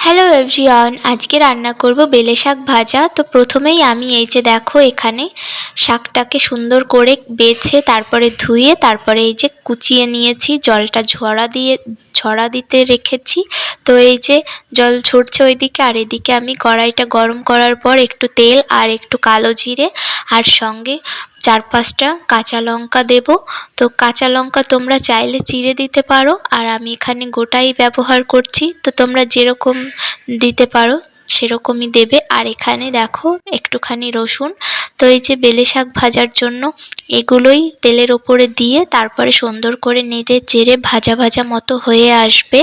Hello everyone, আজকে রান্না করব বেলে শাক ভাজা। তো প্রথমেই আমি এই যে দেখো এখানে শাকটাকে সুন্দর করে বেছে তারপরে ধুয়ে তারপরে এই যে কুচিয়ে নিয়েছি, জলটা ঝরা দিতে রেখেছি। তো এই যে জল ঝরছে ওইদিকে, আর এদিকে আমি কড়াইটা গরম করার পর একটু তেল আর একটু কালো জিরে আর সঙ্গে 4-5টা কাঁচা লঙ্কা দেব। তো কাঁচা লঙ্কা তোমরা চাইলে চিড়ে দিতে পারো, আর আমি এখানে গোটাই ব্যবহার করছি। তো তোমরা যেরকম দিতে পারো সেরকমই দেবে। আর এখানে দেখো একটুখানি রসুন। তো এই যে বেলে শাক ভাজার জন্য এগুলোই তেলের ওপরে দিয়ে তারপরে সুন্দর করে নেড়ে চেড়ে ভাজা ভাজা মতো হয়ে আসবে।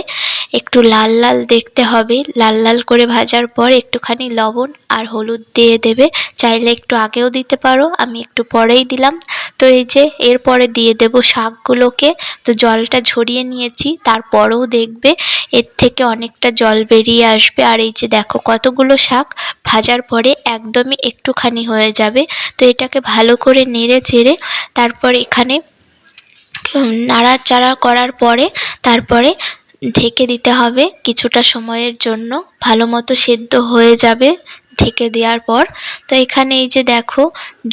একটু লাল লাল দেখতে হবে। লাল লাল করে ভাজার পর একটুখানি লবণ আর হলুদ দিয়ে দেবে। চাইলে একটু আগেও দিতে পারো, আমি একটু পরেই দিলাম। তো এই যে এরপরে দিয়ে দেব শাকগুলোকে। তো জলটা ঝরিয়ে নিয়েছি, তারপরেও দেখবে এর থেকে অনেকটা জল বেরিয়ে আসবে। আর এই যে দেখো কতগুলো শাক ভাজার পরে একদমই একটুখানি হয়ে যাবে। তো এটাকে ভালো করে নেড়ে চেড়ে তারপর এখানে নাড়াচাড়া করার পরে তারপরে ঢেকে দিতে হবে কিছুটা সময়ের জন্য, ভালো মতো সেদ্ধ হয়ে যাবে ঢেকে দেওয়ার পর। তো এখানে এই যে দেখো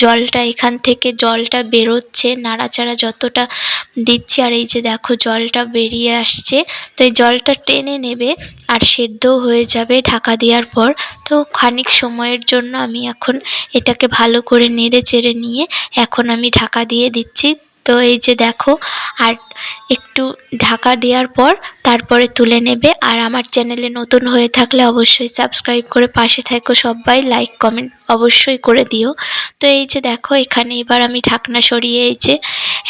জলটা, এখান থেকে জলটা বেরোচ্ছে নাড়াচাড়া যতটা দিচ্ছি, আর এই যে দেখো জলটা বেরিয়ে আসছে। তো এই জলটা টেনে নেবে আর সেদ্ধও হয়ে যাবে ঢাকা দেওয়ার পর। তো খানিক সময়ের জন্য আমি এখন এটাকে ভালো করে নেড়ে চেড়ে নিয়ে এখন আমি ঢাকা দিয়ে দিচ্ছি। তো এই যে দেখো আর একটু ঢাকা দেওয়ার পর তারপরে তুলে নেবে। আর আমার চ্যানেলে নতুন হয়ে থাকলে অবশ্যই সাবস্ক্রাইব করে পাশে থেকো সবাই, লাইক কমেন্ট অবশ্যই করে দিও। তো এই যে দেখো এখানে এবার আমি ঢাকনা সরিয়ে এই যে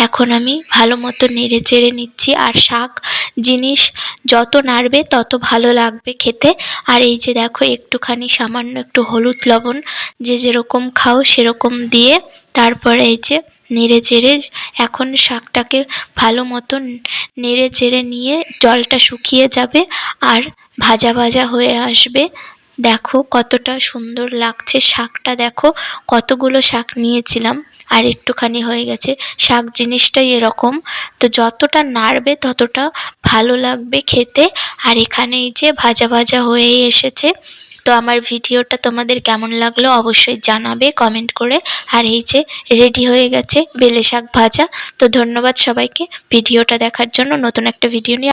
এখন আমি ভালো মতো নেড়ে চেড়ে নিচ্ছি। আর শাক জিনিস যত নাড়বে তত ভালো লাগবে খেতে। আর এই যে দেখো একটুখানি সামান্য একটু হলুদ লবণ যে যেরকম খাও সেরকম দিয়ে তারপরে এই যে নেড়ে চেড়ে এখন শাকটাকে ভালো মতন নেড়ে চেড়ে নিয়ে জলটা শুকিয়ে যাবে আর ভাজা ভাজা হয়ে আসবে। দেখো কতটা সুন্দর লাগছে শাকটা, দেখো কতগুলো শাক নিয়েছিলাম আর একটুখানি হয়ে গেছে। শাক জিনিসটাই এরকম, তো যতটা নাড়বে ততটা ভালো লাগবে খেতে। আর এখানে এই যে ভাজা ভাজা হয়েই এসেছে। তো আমার ভিডিওটা তোমাদের কেমন লাগলো অবশ্যই জানাবে কমেন্ট করে। আর এই যে রেডি হয়ে গেছে বেলে শাক ভাজা। তো ধন্যবাদ সবাইকে ভিডিওটা দেখার জন্য। নতুন একটা ভিডিও নিয়ে